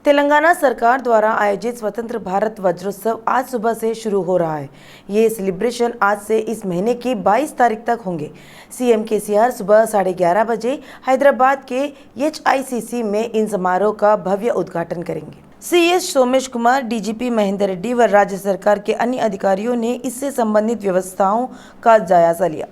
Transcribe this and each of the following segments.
तेलंगाना सरकार द्वारा आयोजित स्वतंत्र भारत वज्रोत्सव आज सुबह से शुरू हो रहा है। ये सेलिब्रेशन आज से इस महीने की 22 तारीख तक होंगे। सीएम केसीआर सुबह 11:30 बजे हैदराबाद के HICC में इन समारोह का भव्य उद्घाटन करेंगे। CS सोमेश कुमार, डीजीपी महेंदर रेड्डी व राज्य सरकार के अन्य अधिकारियों ने इससे संबंधित व्यवस्थाओं का जायजा लिया।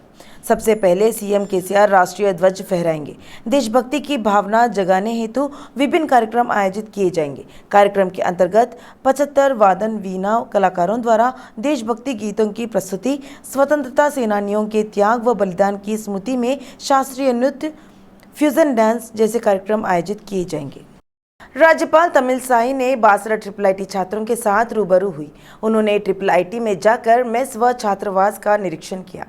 सबसे पहले सीएम केसीआर राष्ट्रीय ध्वज फहराएंगे। देशभक्ति की भावना जगाने हेतु विभिन्न कार्यक्रम आयोजित किए जाएंगे। कार्यक्रम के अंतर्गत 75 वादन वीणा कलाकारों द्वारा देशभक्ति गीतों की प्रस्तुति, स्वतंत्रता सेनानियों के त्याग व बलिदान की स्मृति में शास्त्रीय नृत्य, फ्यूजन डांस जैसे कार्यक्रम आयोजित किए जाएंगे। राज्यपाल तमिलसाई ने 62 IIIT छात्रों के साथ रूबरू हुई। उन्होंने IIIT में जाकर मेस व छात्रावास का निरीक्षण किया।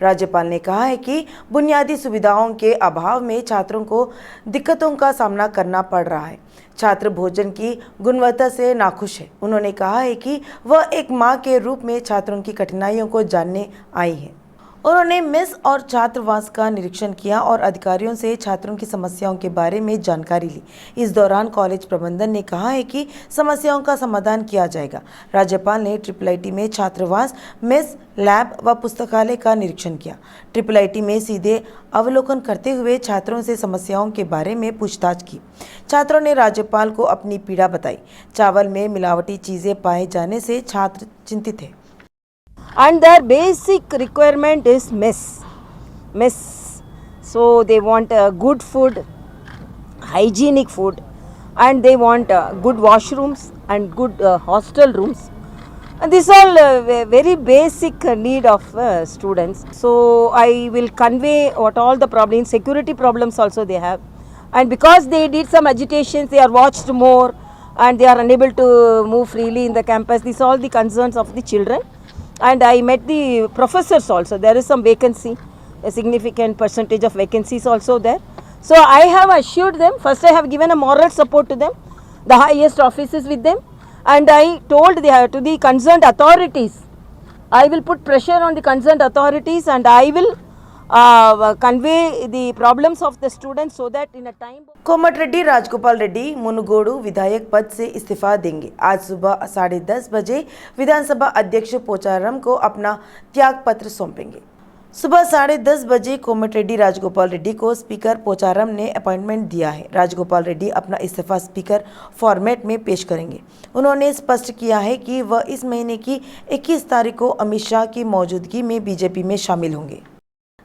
राज्यपाल ने कहा है कि बुनियादी सुविधाओं के अभाव में छात्रों को दिक्कतों का सामना करना पड़ रहा है। छात्र भोजन की गुणवत्ता से नाखुश है। उन्होंने कहा है कि वह एक मां के रूप में छात्रों की कठिनाइयों को जानने आई है। उन्होंने मेस और छात्रावास का निरीक्षण किया और अधिकारियों से छात्रों की समस्याओं के बारे में जानकारी ली। इस दौरान कॉलेज प्रबंधन ने कहा है कि समस्याओं का समाधान किया जाएगा। राज्यपाल ने IIIT में छात्रावास, मेस, लैब व पुस्तकालय का निरीक्षण किया। IIIT में सीधे अवलोकन करते हुए छात्रों से समस्याओं के बारे में पूछताछ की। छात्रों ने राज्यपाल को अपनी पीड़ा बताई। चावल में मिलावटी चीजें पाए जाने से छात्र चिंतित हैं। And their basic requirement is mess. So they want good food, hygienic food, and they want good washrooms and good hostel rooms. And this all very basic need of students. So I will convey what all the problems, security problems also they have, and because they did some agitations, they are watched more and they are unable to move freely in the campus. These are all the concerns of the children. And I met the professors also. There is some vacancy, a significant percentage of vacancies also there. So I have assured them, first I have given a moral support to them, the highest offices with them, and I told to the concerned authorities, I will put pressure on the concerned authorities and I will convey the problems of the students so that in a time. Komatireddy Rajagopal Reddy Munugode विधायक पद से इस्तीफा देंगे। आज सुबह 10:30 बजे विधानसभा अध्यक्ष पोचारम को अपना त्याग पत्र सौंपेंगे। सुबह 10:30 बजे कोमटिरेड्डी राजगोपाल रेड्डी को स्पीकर पोचारम ने अपॉइंटमेंट दिया है। राजगोपाल रेड्डी अपना इस्तीफा स्पीकर फॉर्मेट में पेश करेंगे। उन्होंने स्पष्ट किया है कि वह इस महीने की 21 तारीख को अमित शाह की मौजूदगी में बीजेपी में शामिल होंगे।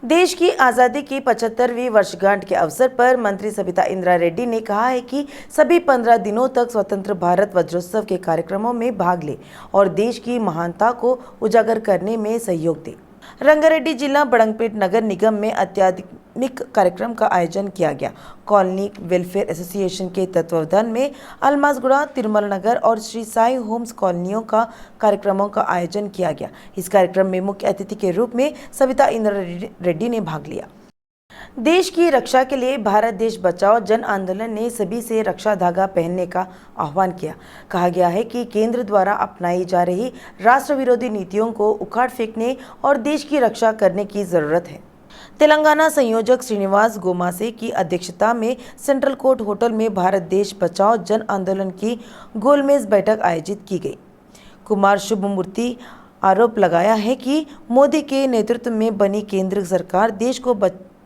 देश की आज़ादी की 75वीं वर्षगांठ के अवसर पर मंत्री सविता इंद्रा रेड्डी ने कहा है कि सभी 15 दिनों तक स्वतंत्र भारत वज्रोत्सव के कार्यक्रमों में भाग ले और देश की महानता को उजागर करने में सहयोग दे। रंगारेड्डी जिला बड़ंगपेट नगर निगम में अत्याधुनिक कार्यक्रम का आयोजन किया गया। कॉलोनी वेलफेयर एसोसिएशन के तत्वावधान में अलमासगुड़ा, तिरुमल नगर और श्री साई होम्स कॉलोनियों का कार्यक्रमों का आयोजन किया गया। इस कार्यक्रम में मुख्य अतिथि के रूप में सविता इंद्रा रेड्डी ने भाग लिया। देश की रक्षा के लिए भारत देश बचाओ जन आंदोलन ने सभी से रक्षा धागा पहनने का आह्वान किया। कहा गया है कि केंद्र द्वारा अपनाई जा रही राष्ट्र विरोधी नीतियों को उखाड़ फेंकने और देश की रक्षा करने की जरूरत है। तेलंगाना संयोजक श्रीनिवास गोमासे की अध्यक्षता में सेंट्रल कोर्ट होटल में भारत देश बचाओ जन आंदोलन की गोलमेज बैठक आयोजित की गई। कुमार शुभमूर्ति आरोप लगाया है कि मोदी के नेतृत्व में बनी केंद्र सरकार देश को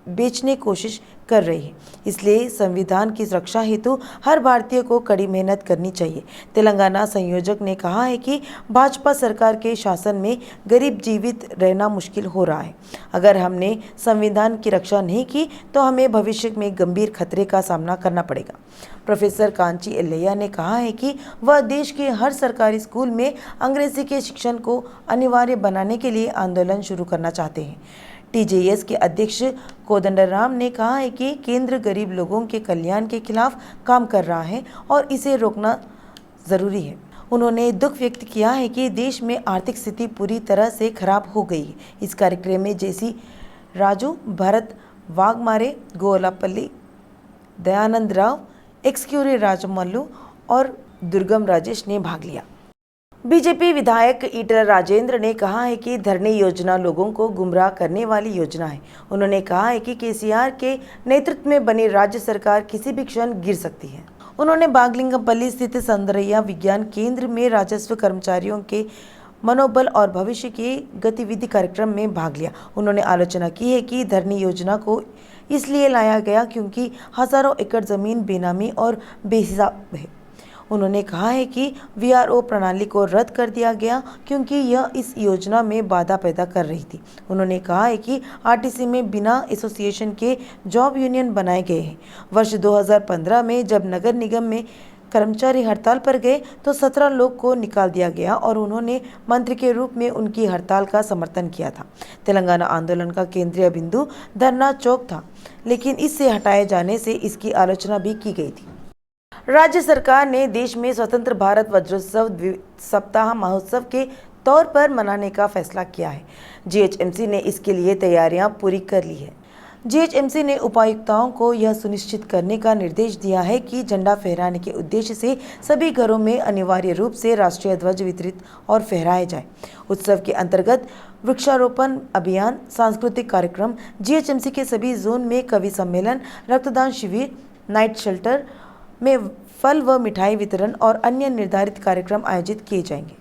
बेचने की कोशिश कर रही है, इसलिए संविधान की सुरक्षा हेतु हर भारतीय को कड़ी मेहनत करनी चाहिए। तेलंगाना संयोजक ने कहा है कि भाजपा सरकार के शासन में गरीब जीवित रहना मुश्किल हो रहा है। अगर हमने संविधान की रक्षा नहीं की तो हमें भविष्य में गंभीर खतरे का सामना करना पड़ेगा। प्रोफेसर कांची एल्लैया ने कहा है कि वह देश के हर सरकारी स्कूल में अंग्रेजी के शिक्षण को अनिवार्य बनाने के लिए आंदोलन शुरू करना चाहते हैं। TJS के अध्यक्ष कोदंडराम ने कहा है कि केंद्र गरीब लोगों के कल्याण के खिलाफ काम कर रहा है और इसे रोकना जरूरी है। उन्होंने दुख व्यक्त किया है कि देश में आर्थिक स्थिति पूरी तरह से खराब हो गई है। इस कार्यक्रम में जेसी राजू, भरत वाघमारे, गोलापल्ली, दयानंद राव, एक्सक्यूरी राजमल्लू और दुर्गम राजेश ने भाग लिया। बीजेपी विधायक ईटला राजेंद्र ने कहा है कि धरनी योजना लोगों को गुमराह करने वाली योजना है। उन्होंने कहा है कि केसीआर के नेतृत्व में बनी राज्य सरकार किसी भी क्षण गिर सकती है। उन्होंने बागलिंगपल्ली स्थित सौंदर्य विज्ञान केंद्र में राजस्व कर्मचारियों के मनोबल और भविष्य की गतिविधि कार्यक्रम में भाग लिया। उन्होंने आलोचना की है कि धरनी योजना को इसलिए लाया गया क्योंकि हजारों एकड़ जमीन बेनामी और बेहिसाब है। उन्होंने कहा है कि वीआरओ प्रणाली को रद्द कर दिया गया क्योंकि यह इस योजना में बाधा पैदा कर रही थी। उन्होंने कहा है कि आरटीसी में बिना एसोसिएशन के जॉब यूनियन बनाए गए हैं। वर्ष 2015 में जब नगर निगम में कर्मचारी हड़ताल पर गए तो 17 लोग को निकाल दिया गया और उन्होंने मंत्री के रूप में उनकी हड़ताल का समर्थन किया था। तेलंगाना आंदोलन का केंद्रीय बिंदु धरना चौक था, लेकिन इससे हटाए जाने से इसकी आलोचना भी की गई थी। राज्य सरकार ने देश में स्वतंत्र भारत वज्रोत्सव सप्ताह महोत्सव के तौर पर मनाने का फैसला किया है। जीएचएमसी ने इसके लिए तैयारियां पूरी कर ली है। जीएचएमसी ने उपायुक्ताओं को यह सुनिश्चित करने का निर्देश दिया है कि झंडा फहराने के उद्देश्य से सभी घरों में अनिवार्य रूप से राष्ट्रीय ध्वज वितरित और फहराए जाए। उत्सव के अंतर्गत वृक्षारोपण अभियान, सांस्कृतिक कार्यक्रम, जीएचएमसी के सभी जोन में कवि सम्मेलन, रक्तदान शिविर, नाइट शेल्टर में फल व मिठाई वितरण और अन्य निर्धारित कार्यक्रम आयोजित किए जाएंगे।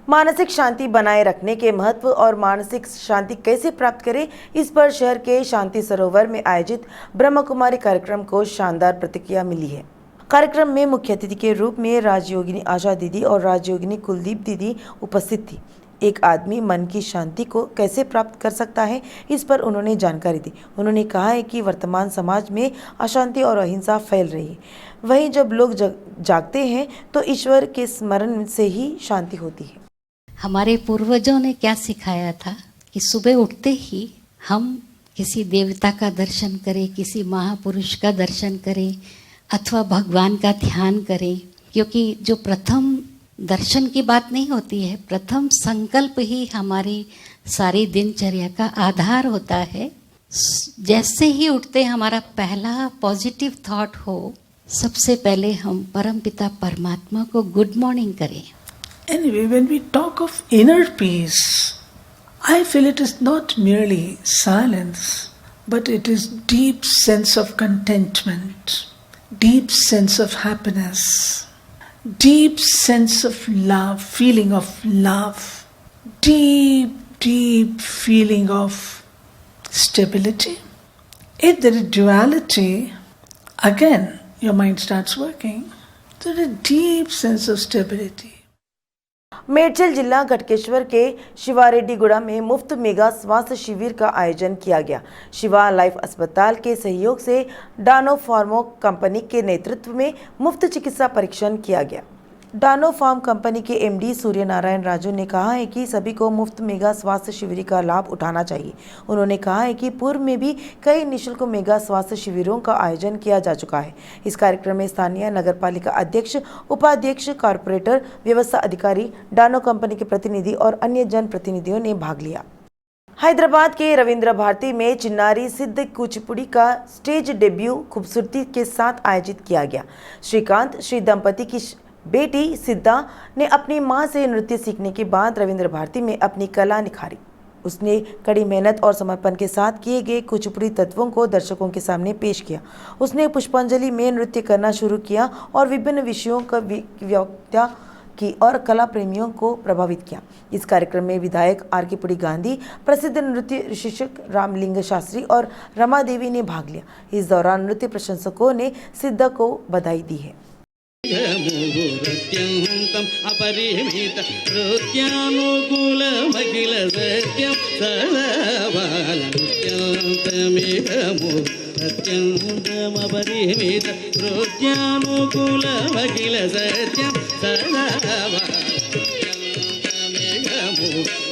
मानसिक शांति बनाए रखने के महत्व और मानसिक शांति कैसे प्राप्त करें, इस पर शहर के शांति सरोवर में आयोजित ब्रह्म कुमारी कार्यक्रम को शानदार प्रतिक्रिया मिली है। कार्यक्रम में मुख्य अतिथि के रूप में राजयोगिनी आशा दीदी और राजयोगिनी कुलदीप दीदी उपस्थित थी। एक आदमी मन की शांति को कैसे प्राप्त कर सकता है, इस पर उन्होंने जानकारी दी। उन्होंने कहा है कि वर्तमान समाज में अशांति और अहिंसा फैल रही है। वहीं जब लोग जागते हैं तो ईश्वर के स्मरण से ही शांति होती है। हमारे पूर्वजों ने क्या सिखाया था कि सुबह उठते ही हम किसी देवता का दर्शन करें, किसी महापुरुष का दर्शन करें अथवा भगवान का ध्यान करें, क्योंकि जो प्रथम दर्शन की बात नहीं होती है, प्रथम संकल्प ही हमारी सारी दिनचर्या का आधार होता है। जैसे ही उठते हमारा पहला पॉजिटिव थॉट हो, सबसे पहले हम परमपिता परमात्मा को गुड मॉर्निंग करें। Anyway, when we talk of inner peace, I feel it is not merely silence, but it is deep sense of contentment, deep sense of happiness, deep sense of love, feeling of love, deep feeling of stability. If there is duality, again your mind starts working. There is a deep sense of stability. Medchal जिला गटकेश्वर के शिवारेड्डीगुड़ा में मुफ्त mega स्वास्थ्य शिविर का आयोजन किया गया। शिवा लाइफ अस्पताल के सहयोग से डानो फार्मो कंपनी के नेतृत्व में मुफ्त चिकित्सा परीक्षण किया गया। डानो फार्म कंपनी के एमडी सूर्य नारायण राजू ने कहा है कि सभी को मुफ्त मेगा स्वास्थ्य शिविर का लाभ उठाना चाहिए। उन्होंने कहा है कि पूर्व में भी कई निःशुल्क मेगा स्वास्थ्य शिविरों का आयोजन किया जा चुका है। इस कार्यक्रम में स्थानीय नगरपालिका अध्यक्ष, उपाध्यक्ष, कारपोरेटर, व्यवस्था अधिकारी, डानो कंपनी के प्रतिनिधि और अन्य जनप्रतिनिधियों ने भाग लिया। हैदराबाद के रविंद्र भारती में चिन्नारी सिद्ध कुचिपुड़ी का स्टेज डेब्यू खूबसूरती के साथ आयोजित किया गया। श्रीकांत श्री दंपति की बेटी सिद्धा ने अपनी मां से नृत्य सीखने के बाद रविंद्र भारती में अपनी कला निखारी। उसने कड़ी मेहनत और समर्पण के साथ किए गए कुचिपुड़ी तत्वों को दर्शकों के सामने पेश किया। उसने पुष्पांजलि में नृत्य करना शुरू किया और विभिन्न विषयों का व्याख्या की और कला प्रेमियों को प्रभावित किया। इस कार्यक्रम में विधायक आर.के. पुड़ी गांधी, प्रसिद्ध नृत्य शिक्षक रामलिंग शास्त्री और रमा देवी ने भाग लिया। इस दौरान नृत्य प्रशंसकों ने सिद्धा को बधाई दी है। अपरिमित नृत्यानुकूल मखिल सत्यं सत्यन्तमपरिमित नृत्यानुकूल मखिल सत्यं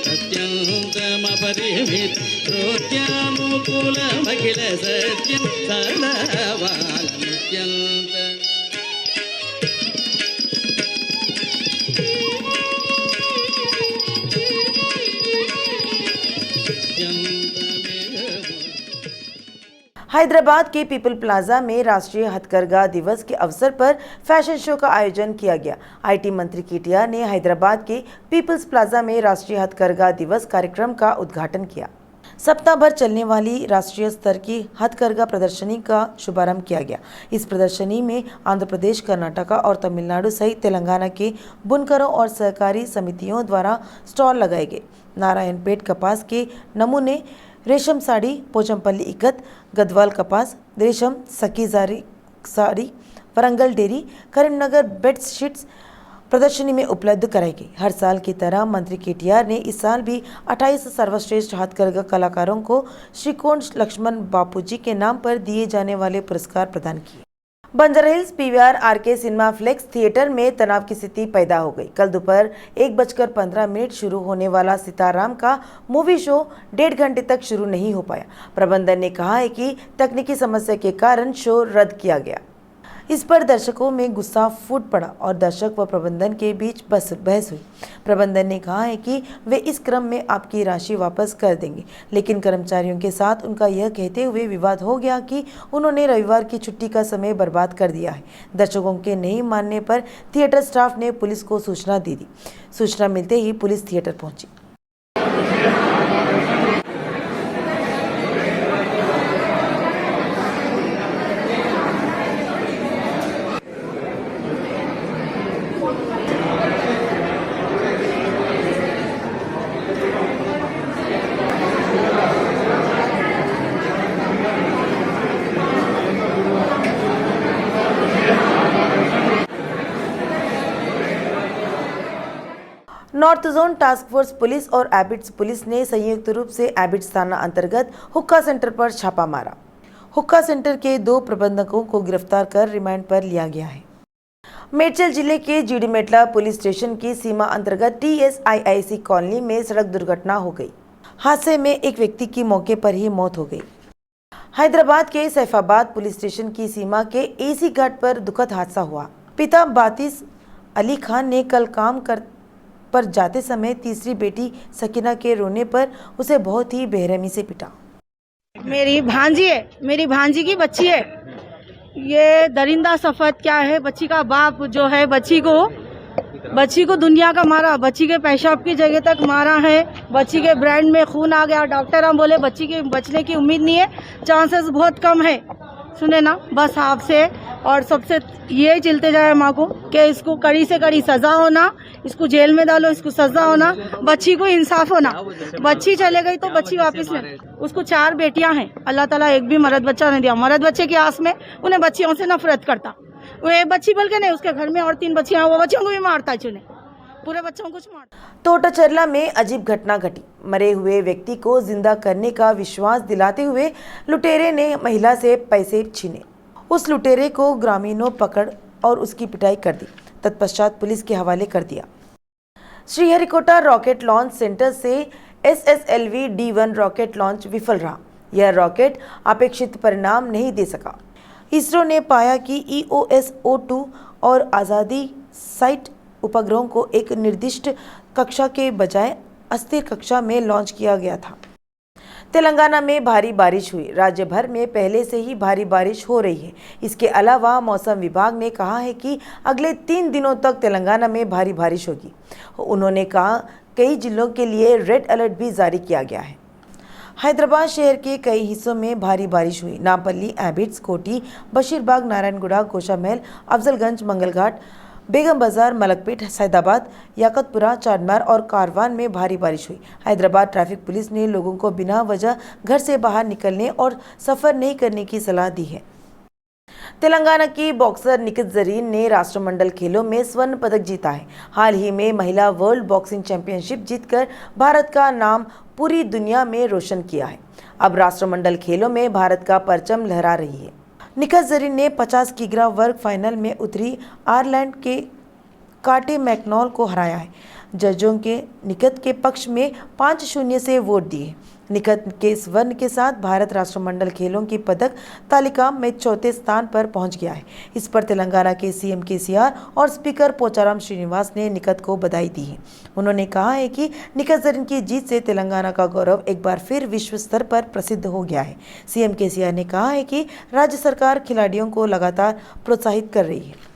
सत्यन्तमपरिमित नृत्यानुकूल मखिल सत्यं सदावालनित्यन्त। हैदराबाद के पीपल प्लाजा में राष्ट्रीय हथकरघा दिवस के अवसर पर फैशन शो का आयोजन किया गया। आईटी मंत्री केटीआर ने हैदराबाद के पीपल्स प्लाजा में राष्ट्रीय हथकरघा दिवस कार्यक्रम का उद्घाटन किया। सप्ताह भर चलने वाली राष्ट्रीय स्तर की हथकरघा प्रदर्शनी का शुभारंभ किया गया। इस प्रदर्शनी में आंध्र प्रदेश, कर्नाटका और तमिलनाडु सहित तेलंगाना के बुनकरों और सहकारी समितियों द्वारा स्टॉल लगाए गए। नारायणपेट कपास के नमूने, रेशम साड़ी, पोचमपल्ली इकत, गदवाल कपास, रेशम, सकी साड़ी, वरंगल डेयरी, करीमनगर बेडशीट्स प्रदर्शनी में उपलब्ध कराई गई। हर साल की तरह मंत्री केटीआर ने इस साल भी 28 सर्वश्रेष्ठ हथकरघा कलाकारों को श्री कोंड लक्ष्मण बापूजी के नाम पर दिए जाने वाले पुरस्कार प्रदान किए। Banjara Hills PVR RK cinema flex theatre में तनाव की स्थिति पैदा हो गई। कल दोपहर 1:15 शुरू होने वाला सीताराम का मूवी शो 1.5 घंटे तक शुरू नहीं हो पाया। प्रबंधन ने कहा है कि तकनीकी समस्या के कारण शो रद्द किया गया। इस पर दर्शकों में गुस्सा फूट पड़ा और दर्शक व प्रबंधन के बीच बहस हुई। प्रबंधन ने कहा है कि वे इस क्रम में आपकी राशि वापस कर देंगे, लेकिन कर्मचारियों के साथ उनका यह कहते हुए विवाद हो गया कि उन्होंने रविवार की छुट्टी का समय बर्बाद कर दिया है। दर्शकों के नहीं मानने पर थिएटर स्टाफ ने पुलिस को सूचना दी। सूचना मिलते ही पुलिस थिएटर पहुंची। North zone task force police और एबिट्स पुलिस ने संयुक्त रूप से एबिट्स थाना अंतर्गत हुक्का सेंटर पर छापा मारा। हुक्का सेंटर के 2 प्रबंधकों को गिरफ्तार कर रिमांड पर लिया गया है। मेडचल जिले के जीडीमेटला पुलिस स्टेशन की सीमा अंतर्गत TSIIC कॉलोनी में सड़क दुर्घटना हो गई। हादसे में एक व्यक्ति की मौके पर ही मौत हो गई। हैदराबाद के सैफाबाद पुलिस स्टेशन की सीमा के AC घाट पर दुखद हादसा हुआ। पिता बातिस अली खान ने कल काम पर जाते समय तीसरी बेटी सकीना के रोने पर उसे बहुत ही बेरहमी से पिटा। मेरी भांजी है, मेरी भांजी की बच्ची है। ये दरिंदा सफद क्या है, बच्ची का बाप जो है बच्ची को दुनिया का मारा, बच्ची के पेशाब की जगह तक मारा है, बच्ची के ब्रेन में खून आ गया। डॉक्टर हम बोले बच्ची के बचने की उम्मीद नहीं है, चांसेस बहुत कम है। सुने ना, बस आपसे और सबसे ये चिल्ते जाए माँ को कि इसको कड़ी से कड़ी सजा होना, इसको जेल में डालो, इसको सजा होना, बच्ची को इंसाफ होना। बच्ची चले गई तो बच्ची वापस ले। उसको 4 बेटियां हैं, अल्लाह ताला एक भी मर्द बच्चा नहीं दिया। मर्द बच्चे की आस में उन्हें बच्चियों से नफरत करता। वो एक बच्ची बल्कि नहीं, उसके घर में और 3 बच्चियां, वो बच्चियों को भी मारता है, पूरे बच्चों को मारता। तोटाचरला में अजीब घटना घटी। मरे हुए व्यक्ति को जिंदा करने का विश्वास दिलाते हुए लुटेरे ने महिला से पैसे छीने। उस लुटेरे को ग्रामीणों पकड़ और उसकी पिटाई कर दी। तत्पश्चात पुलिस के हवाले कर दिया। श्रीहरिकोटा रॉकेट लॉन्च सेंटर से SSLV D1 रॉकेट लॉन्च विफल रहा। यह रॉकेट अपेक्षित परिणाम नहीं दे सका। इसरो ने पाया कि EOS-O2 और आज़ादी साइट उपग्रहों को एक निर्दिष्ट कक्षा के बजाय अस्थिर कक्षा में लॉन्च किया गया था। तेलंगाना में भारी बारिश हुई। राज्य भर में पहले से ही भारी बारिश हो रही है। इसके अलावा मौसम विभाग ने कहा है कि अगले 3 दिनों तक तेलंगाना में भारी बारिश होगी। उन्होंने कहा कई जिलों के लिए रेड अलर्ट भी जारी किया गया है। हैदराबाद शहर के कई हिस्सों में भारी बारिश हुई। नामपल्ली, एबिट्स, कोटी, बशीरबाग, नारायणगुड़ा, गोशामहल, अफजलगंज, मंगलघाट, बेगम बाजार, मलकपेट, सैदाबाद, याकतपुरा, चारमार और कारवान में भारी बारिश हुई। हैदराबाद ट्रैफिक पुलिस ने लोगों को बिना वजह घर से बाहर निकलने और सफर नहीं करने की सलाह दी है। तेलंगाना की बॉक्सर निखत जरीन ने राष्ट्रमंडल खेलों में स्वर्ण पदक जीता है। हाल ही में महिला वर्ल्ड बॉक्सिंग चैंपियनशिप जीतकर भारत का नाम पूरी दुनिया में रोशन किया है। अब राष्ट्रमंडल खेलों में भारत का परचम लहरा रही है। निखत जरीन ने 50 किग्रा वर्ग फाइनल में उतरी आयरलैंड के काटे मैकनॉल को हराया है। जजों के निखत के पक्ष में 5-0 से वोट दिए। निखत के स्वर्ण के साथ भारत राष्ट्रमंडल खेलों की पदक तालिका में 4थे स्थान पर पहुंच गया है। इस पर तेलंगाना के CM KCR और स्पीकर पोचाराम श्रीनिवास ने निखत को बधाई दी है। उन्होंने कहा है कि निखत जरीन की जीत से तेलंगाना का गौरव एक बार फिर विश्व स्तर पर प्रसिद्ध हो गया है। CM KCR ने कहा है कि राज्य सरकार खिलाड़ियों को लगातार प्रोत्साहित कर रही है।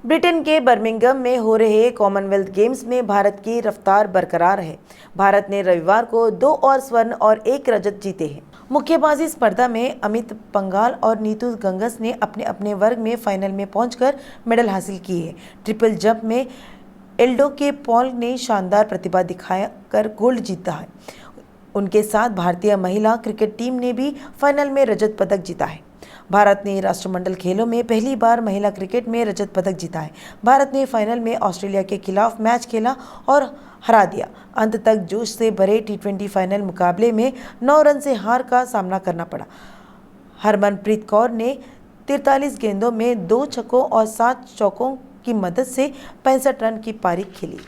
ब्रिटेन के बर्मिंघम में हो रहे कॉमनवेल्थ गेम्स में भारत की रफ्तार बरकरार है। भारत ने रविवार को 2 और स्वर्ण और 1 रजत जीते हैं। मुक्केबाजी स्पर्धा में अमित पंघाल और नीतू गंगस ने अपने अपने वर्ग में फाइनल में पहुंचकर मेडल हासिल किए हैं। ट्रिपल जंप में एल्डो के पॉल ने शानदार प्रतिभा दिखाकर गोल्ड जीता है। उनके साथ भारतीय महिला क्रिकेट टीम ने भी फाइनल में रजत पदक जीता है। भारत ने राष्ट्रमंडल खेलों में पहली बार महिला क्रिकेट में रजत पदक जीता है। भारत ने फाइनल में ऑस्ट्रेलिया के खिलाफ मैच खेला और हरा दिया। अंत तक जोश से भरे T20 फाइनल मुकाबले में 9 रन से हार का सामना करना पड़ा। हरमनप्रीत कौर ने 43 गेंदों में 2 छक्कों और 7 चौकों की मदद से 65 रन की पारी खेली।